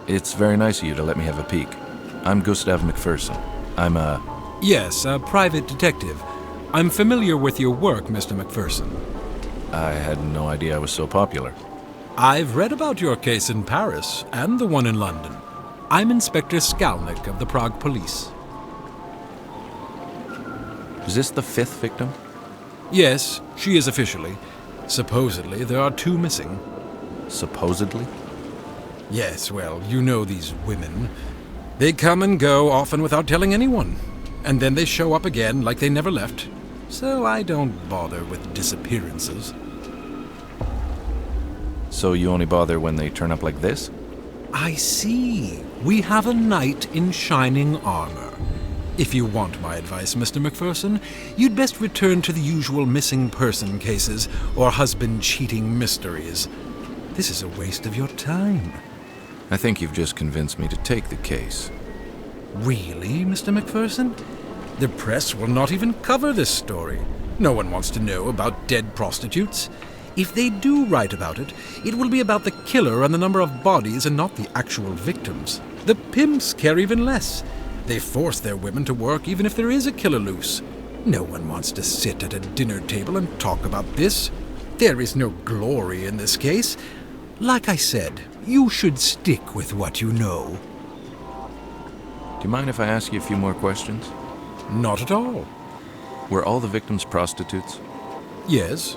It's very nice of you to let me have a peek. I'm Gustav McPherson. I'm a... Yes, a private detective. I'm familiar with your work, Mr. McPherson. I had no idea I was so popular. I've read about your case in Paris and the one in London. I'm Inspector Skalnik of the Prague Police. Is this the 5th victim? Yes, she is officially. Supposedly, there are 2 missing. Supposedly? Yes, well, you know these women. They come and go, often without telling anyone. And then they show up again like they never left. So I don't bother with disappearances. So you only bother when they turn up like this? I see. We have a knight in shining armor. If you want my advice, Mr. McPherson, you'd best return to the usual missing person cases or husband-cheating mysteries. This is a waste of your time. I think you've just convinced me to take the case. Really, Mr. McPherson? The press will not even cover this story. No one wants to know about dead prostitutes. If they do write about it, it will be about the killer and the number of bodies and not the actual victims. The pimps care even less. They force their women to work even if there is a killer loose. No one wants to sit at a dinner table and talk about this. There is no glory in this case. Like I said, you should stick with what you know. Do you mind if I ask you a few more questions? Not at all. Were all the victims prostitutes? Yes.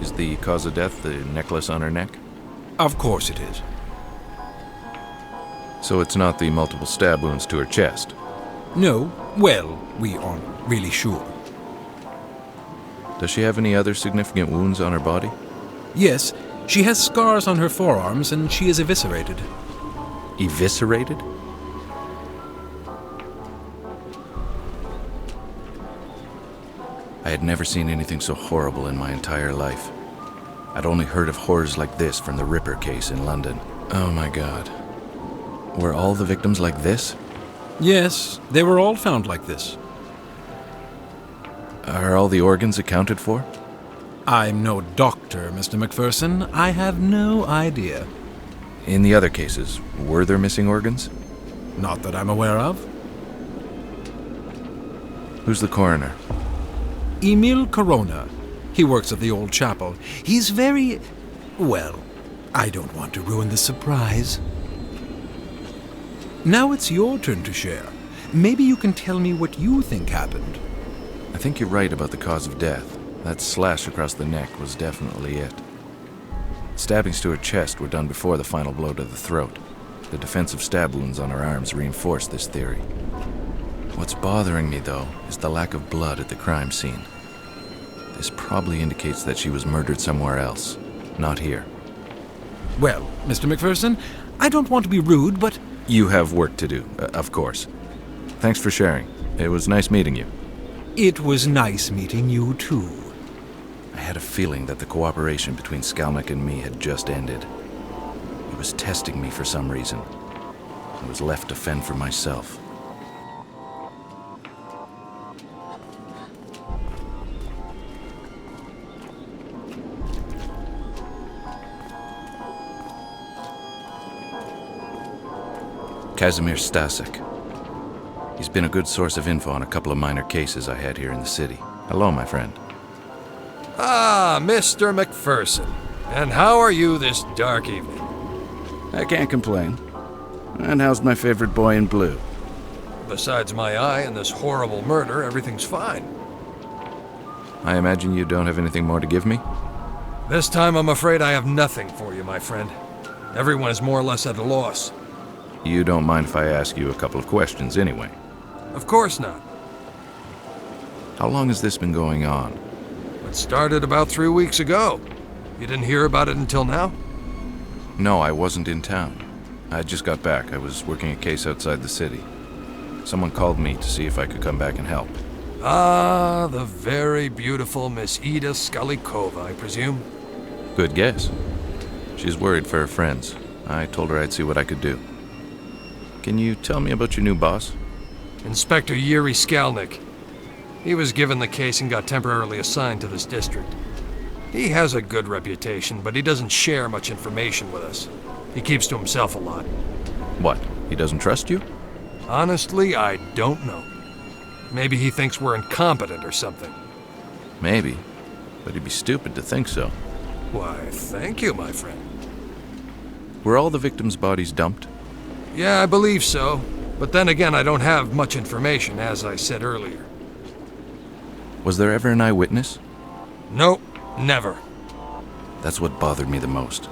Is the cause of death the necklace on her neck? Of course it is. So it's not the multiple stab wounds to her chest? No. Well, we aren't really sure. Does she have any other significant wounds on her body? Yes, she has scars on her forearms and she is eviscerated. Eviscerated? I had never seen anything so horrible in my entire life. I'd only heard of horrors like this from the Ripper case in London. Oh my God. Were all the victims like this? Yes, they were all found like this. Are all the organs accounted for? I'm no doctor, Mr. McPherson. I have no idea. In the other cases, were there missing organs? Not that I'm aware of. Who's the coroner? Emil Corona. He works at the old chapel. He's very... well, I don't want to ruin the surprise. Now it's your turn to share. Maybe you can tell me what you think happened. I think you're right about the cause of death. That slash across the neck was definitely it. Stabbings to her chest were done before the final blow to the throat. The defensive stab wounds on her arms reinforce this theory. What's bothering me, though, is the lack of blood at the crime scene. This probably indicates that she was murdered somewhere else, not here. Well, Mr. McPherson, I don't want to be rude, but... You have work to do, of course. Thanks for sharing. It was nice meeting you. It was nice meeting you, too. I had a feeling that the cooperation between Skalnik and me had just ended. He was testing me for some reason. I was left to fend for myself. Kazimir Stasek. He's been a good source of info on a couple of minor cases I had here in the city. Hello, my friend. Ah, Mr. McPherson. And how are you this dark evening? I can't complain. And how's my favorite boy in blue? Besides my eye and this horrible murder, everything's fine. I imagine you don't have anything more to give me? This time I'm afraid I have nothing for you, my friend. Everyone is more or less at a loss. You don't mind if I ask you a couple of questions anyway? Of course not. How long has this been going on? It started about 3 weeks ago. You didn't hear about it until now? No, I wasn't in town. I just got back. I was working a case outside the city. Someone called me to see if I could come back and help. Ah, the very beautiful Miss Ida Skalikova, I presume? Good guess. She's worried for her friends. I told her I'd see what I could do. Can you tell me about your new boss? Inspector Yuri Skalnik. He was given the case and got temporarily assigned to this district. He has a good reputation, but he doesn't share much information with us. He keeps to himself a lot. What? He doesn't trust you? Honestly, I don't know. Maybe he thinks we're incompetent or something. Maybe. But he'd be stupid to think so. Why, thank you, my friend. Were all the victims' bodies dumped? Yeah, I believe so. But then again, I don't have much information, as I said earlier. Was there ever an eyewitness? Nope, never. That's what bothered me the most.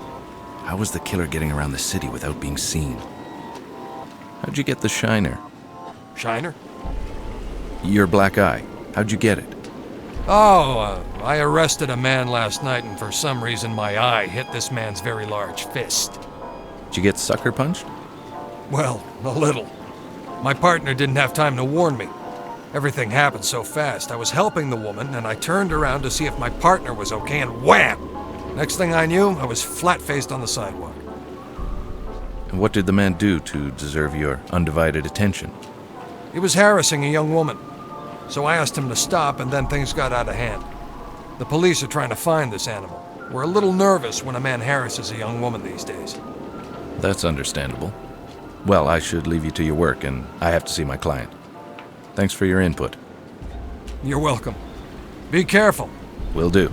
How was the killer getting around the city without being seen? How'd you get the shiner? Shiner? Your black eye. How'd you get it? Oh, I arrested a man last night, and for some reason my eye hit this man's very large fist. Did you get sucker punched? Well, a little. My partner didn't have time to warn me. Everything happened so fast. I was helping the woman, and I turned around to see if my partner was okay, and wham! Next thing I knew, I was flat-faced on the sidewalk. And what did the man do to deserve your undivided attention? He was harassing a young woman. So I asked him to stop, and then things got out of hand. The police are trying to find this animal. We're a little nervous when a man harasses a young woman these days. That's understandable. Well, I should leave you to your work, and I have to see my client. Thanks for your input. You're welcome. Be careful. Will do.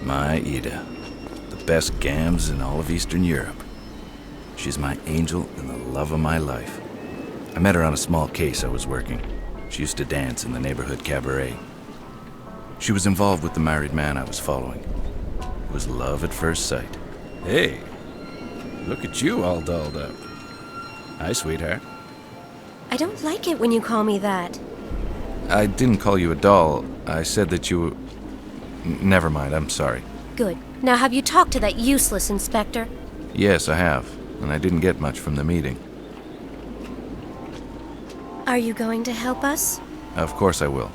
My Ida. The best gams in all of Eastern Europe. She's my angel and the love of my life. I met her on a small case I was working. She used to dance in the neighborhood cabaret. She was involved with the married man I was following. It was love at first sight. Hey, look at you all dolled up. Hi, sweetheart. I don't like it when you call me that. I didn't call you a doll. I said that you... Never mind, I'm sorry. Good. Now have you talked to that useless inspector? Yes, I have, and I didn't get much from the meeting. Are you going to help us? Of course I will.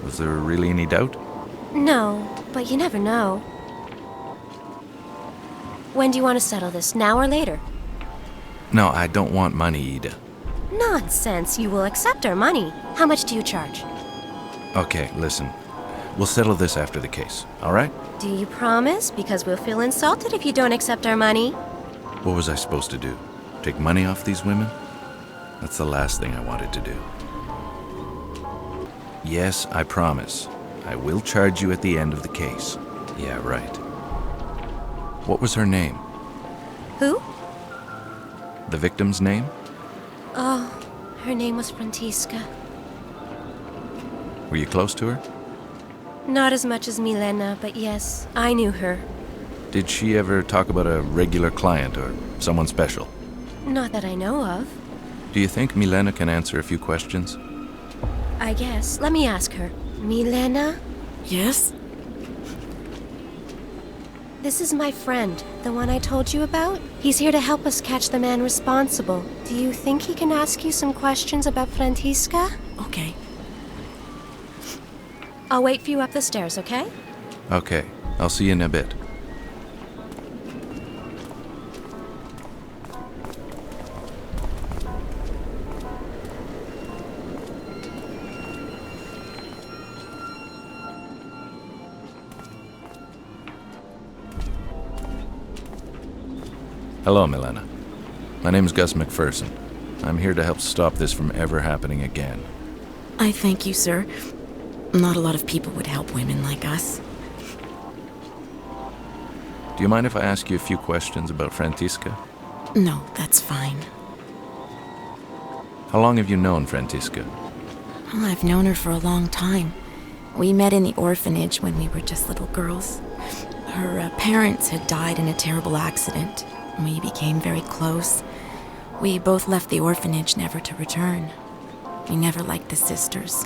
Was there really any doubt? No, but you never know. When do you want to settle this, now or later? No, I don't want money, Ida. Nonsense, you will accept our money. How much do you charge? Okay, listen. We'll settle this after the case, all right? Do you promise? Because we'll feel insulted if you don't accept our money. What was I supposed to do? Take money off these women? That's the last thing I wanted to do. Yes, I promise. I will charge you at the end of the case. Yeah, right. What was her name? Who? The victim's name? Oh, her name was Frantiska. Were you close to her? Not as much as Milena, but yes, I knew her. Did she ever talk about a regular client or someone special? Not that I know of. Do you think Milena can answer a few questions? I guess. Let me ask her. Milena? Yes? This is my friend, the one I told you about. He's here to help us catch the man responsible. Do you think he can ask you some questions about Frantiska? Okay. I'll wait for you up the stairs, okay? Okay, I'll see you in a bit. Hello, Milena. My name's Gus McPherson. I'm here to help stop this from ever happening again. I thank you, sir. Not a lot of people would help women like us. Do you mind if I ask you a few questions about Frantiska? No, that's fine. How long have you known Frantiska? Well, I've known her for a long time. We met in the orphanage when we were just little girls. Her parents had died in a terrible accident. We became very close. We both left the orphanage never to return. We never liked the sisters.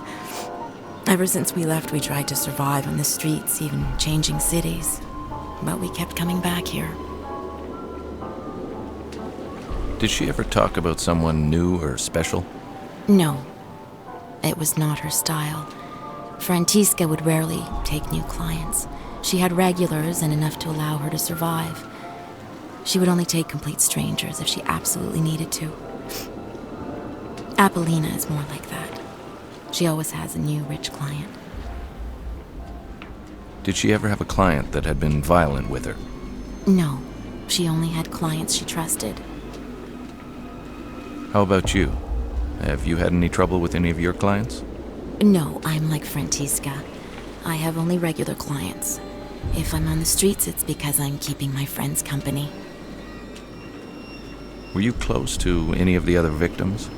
Ever since we left, we tried to survive on the streets, even changing cities. But we kept coming back here. Did she ever talk about someone new or special? No. It was not her style. Frantiska would rarely take new clients. She had regulars and enough to allow her to survive. She would only take complete strangers if she absolutely needed to. Apollina is more like that. She always has a new rich client. Did she ever have a client that had been violent with her? No, she only had clients she trusted. How about you? Have you had any trouble with any of your clients? No, I'm like Frantiska. I have only regular clients. If I'm on the streets, it's because I'm keeping my friends company. Were you close to any of the other victims?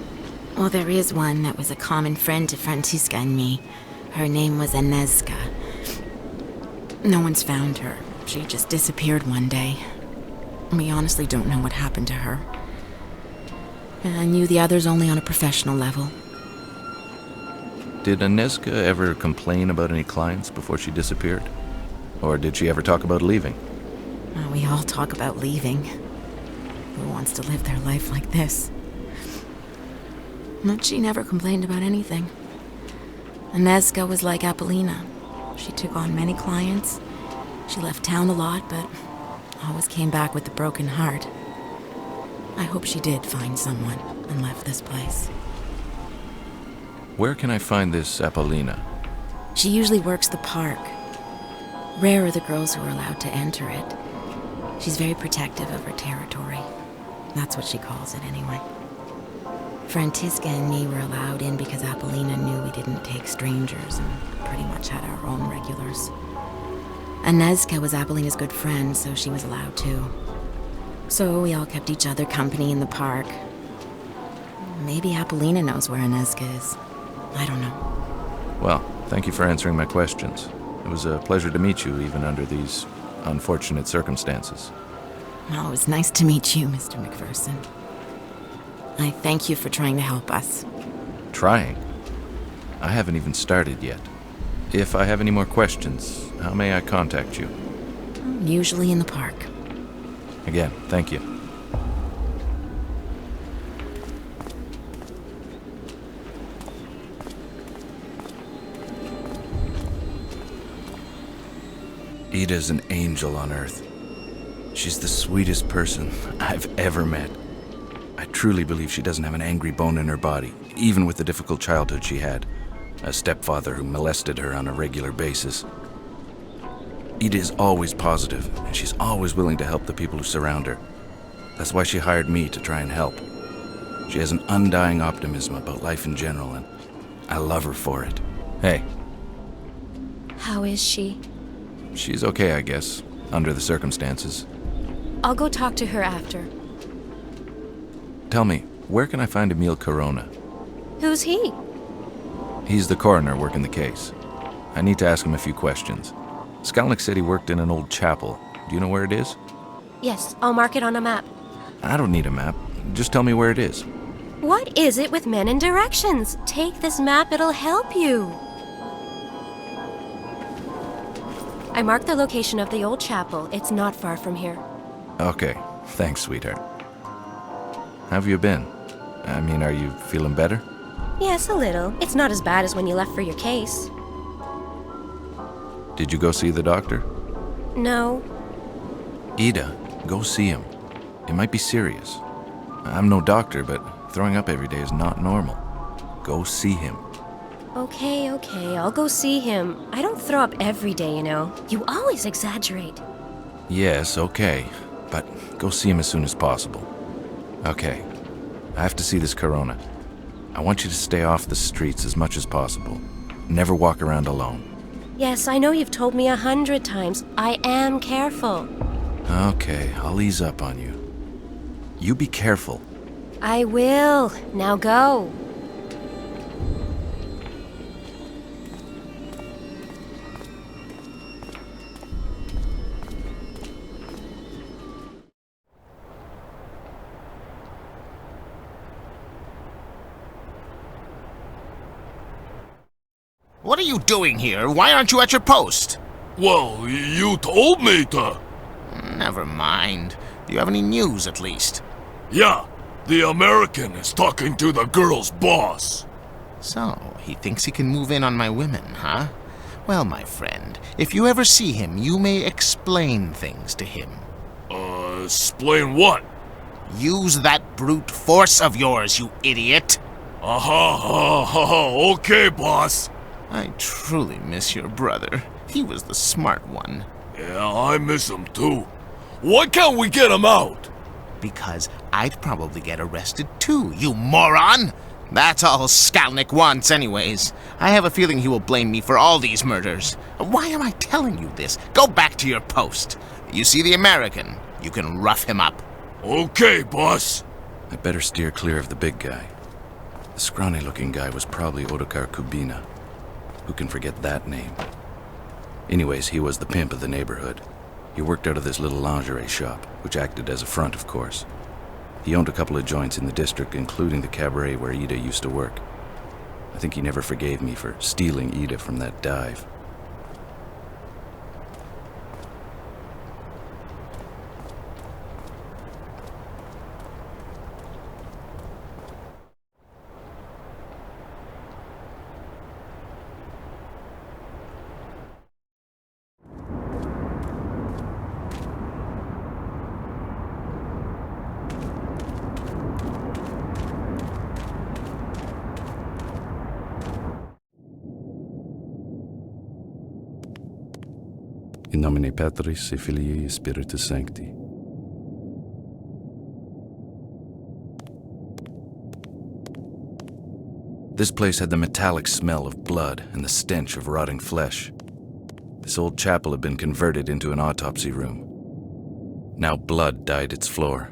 Well, there is one that was a common friend to Frantiska and me. Her name was Anezka. No one's found her. She just disappeared one day. We honestly don't know what happened to her. I knew the others only on a professional level. Did Anezka ever complain about any clients before she disappeared? Or did she ever talk about leaving? We all talk about leaving. Who wants to live their life like this? But she never complained about anything. Anezka was like Apollina. She took on many clients. She left town a lot, but always came back with a broken heart. I hope she did find someone and left this place. Where can I find this Apollina? She usually works the park. Rare are the girls who are allowed to enter it. She's very protective of her territory. That's what she calls it, anyway. Frantiska and me were allowed in because Apollina knew we didn't take strangers and pretty much had our own regulars. Anezka was Apollina's good friend, so she was allowed too. So we all kept each other company in the park. Maybe Apollina knows where Anezka is. I don't know. Well, thank you for answering my questions. It was a pleasure to meet you, even under these unfortunate circumstances. Well, it was nice to meet you, Mr. McPherson. I thank you for trying to help us. Trying? I haven't even started yet. If I have any more questions, how may I contact you? Usually in the park. Again, thank you. Ida's an angel on Earth. She's the sweetest person I've ever met. I truly believe she doesn't have an angry bone in her body, even with the difficult childhood she had. A stepfather who molested her on a regular basis. Ida is always positive, and she's always willing to help the people who surround her. That's why she hired me to try and help. She has an undying optimism about life in general, and I love her for it. Hey. How is she? She's okay, I guess, under the circumstances. I'll go talk to her after. Tell me, where can I find Emil Corona? Who's he? He's the coroner working the case. I need to ask him a few questions. Skalnik said he worked in an old chapel. Do you know where it is? Yes, I'll mark it on a map. I don't need a map. Just tell me where it is. What is it with men and directions? Take this map, it'll help you. I marked the location of the old chapel. It's not far from here. Okay, thanks, sweetheart. How have you been? I mean, are you feeling better? Yes, a little. It's not as bad as when you left for your case. Did you go see the doctor? No. Ida, go see him. It might be serious. I'm no doctor, but throwing up every day is not normal. Go see him. Okay, I'll go see him. I don't throw up every day, you know. You always exaggerate. Yes, okay. But go see him as soon as possible. Okay. I have to see this Corona. I want you to stay off the streets as much as possible. Never walk around alone. Yes, I know you've told me 100 times. I am careful. Okay, I'll ease up on you. You be careful. I will. Now go. What are you doing here? Why aren't you at your post? Well, you told me to. Never mind. Do you have any news, at least? Yeah, the American is talking to the girl's boss. So, he thinks he can move in on my women, huh? Well, my friend, if you ever see him, you may explain things to him. Explain what? Use that brute force of yours, you idiot! Okay, boss. I truly miss your brother. He was the smart one. Yeah, I miss him too. Why can't we get him out? Because I'd probably get arrested too, you moron! That's all Skalnik wants anyways. I have a feeling he will blame me for all these murders. Why am I telling you this? Go back to your post. You see the American? You can rough him up. Okay, boss. I'd better steer clear of the big guy. The scrawny-looking guy was probably Ottokar Kubina. Who can forget that name? Anyways, he was the pimp of the neighborhood. He worked out of this little lingerie shop, which acted as a front, of course. He owned a couple of joints in the district, including the cabaret where Ida used to work. I think he never forgave me for stealing Ida from that dive. In nomine Patris et Filii et Spiritus Sancti. This place had the metallic smell of blood and the stench of rotting flesh. This old chapel had been converted into an autopsy room. Now blood dyed its floor.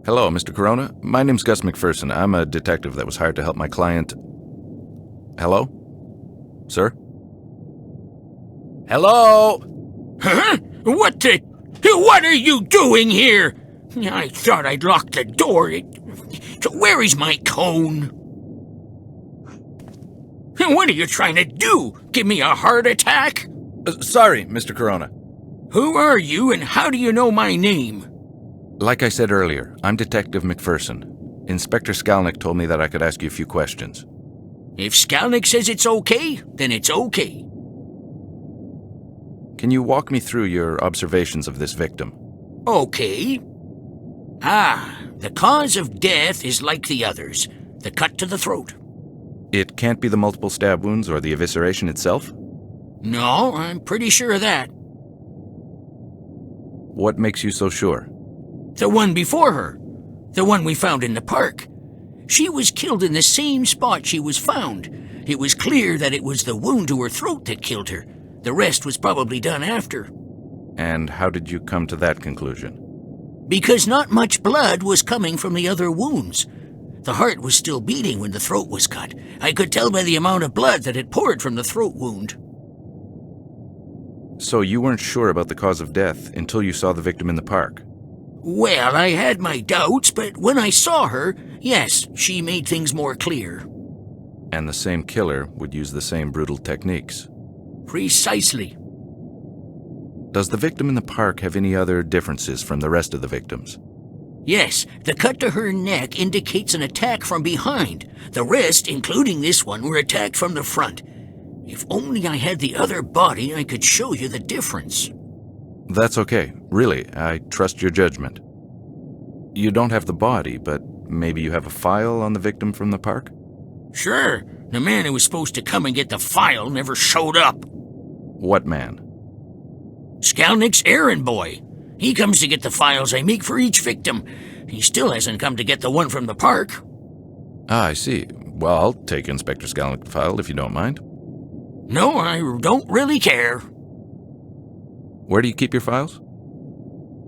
Hello, Mr. Corona. My name's Gus McPherson. I'm a detective that was hired to help my client... Hello? Sir? Hello? Huh? What are you doing here? I thought I'd locked the door. Where is my cone? What are you trying to do? Give me a heart attack? Sorry, Mr. Corona. Who are you and how do you know my name? Like I said earlier, I'm Detective McPherson. Inspector Skalnik told me that I could ask you a few questions. If Skalnik says it's okay, then it's okay. Can you walk me through your observations of this victim? Okay. The cause of death is like the others. The cut to the throat. It can't be the multiple stab wounds or the evisceration itself? No, I'm pretty sure of that. What makes you so sure? The one before her. The one we found in the park. She was killed in the same spot she was found. It was clear that it was the wound to her throat that killed her. The rest was probably done after. And how did you come to that conclusion? Because not much blood was coming from the other wounds. The heart was still beating when the throat was cut. I could tell by the amount of blood that had poured from the throat wound. So you weren't sure about the cause of death until you saw the victim in the park? Well, I had my doubts, but when I saw her, yes, she made things more clear. And the same killer would use the same brutal techniques? Precisely. Does the victim in the park have any other differences from the rest of the victims? Yes, the cut to her neck indicates an attack from behind. The rest, including this one, were attacked from the front. If only I had the other body, I could show you the difference. That's okay. Really, I trust your judgment. You don't have the body, but maybe you have a file on the victim from the park? Sure. The man who was supposed to come and get the file never showed up. What man? Skalnik's errand boy. He comes to get the files I make for each victim. He still hasn't come to get the one from the park. I see. Well, I'll take Inspector Skalnik's file if you don't mind. No, I don't really care. Where do you keep your files?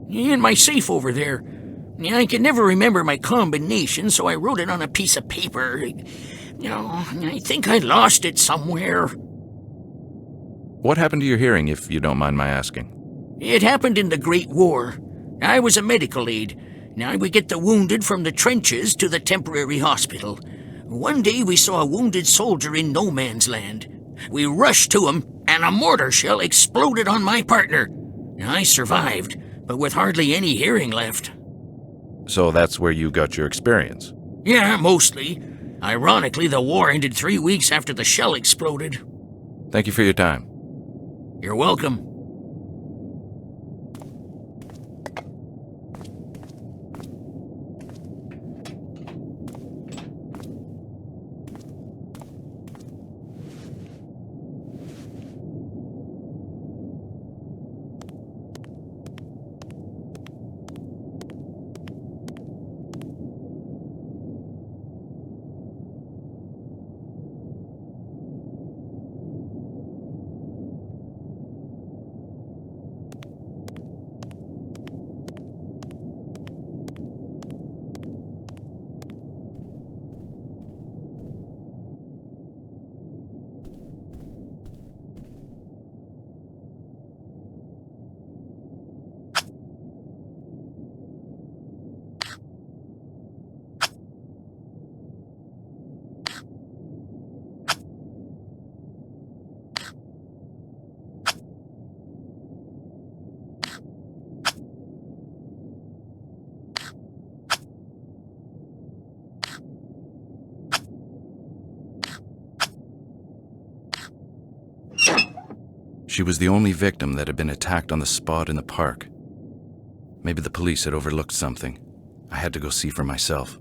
In my safe over there. I can never remember my combination, so I wrote it on a piece of paper. I think I lost it somewhere. What happened to your hearing, if you don't mind my asking? It happened in the Great War. I was a medical aide. I would get the wounded from the trenches to the temporary hospital. One day we saw a wounded soldier in no man's land. We rushed to him, and a mortar shell exploded on my partner. I survived, but with hardly any hearing left. So that's where you got your experience? Yeah, mostly. Ironically, the war ended 3 weeks after the shell exploded. Thank you for your time. You're welcome. She was the only victim that had been attacked on the spot in the park. Maybe the police had overlooked something. I had to go see for myself.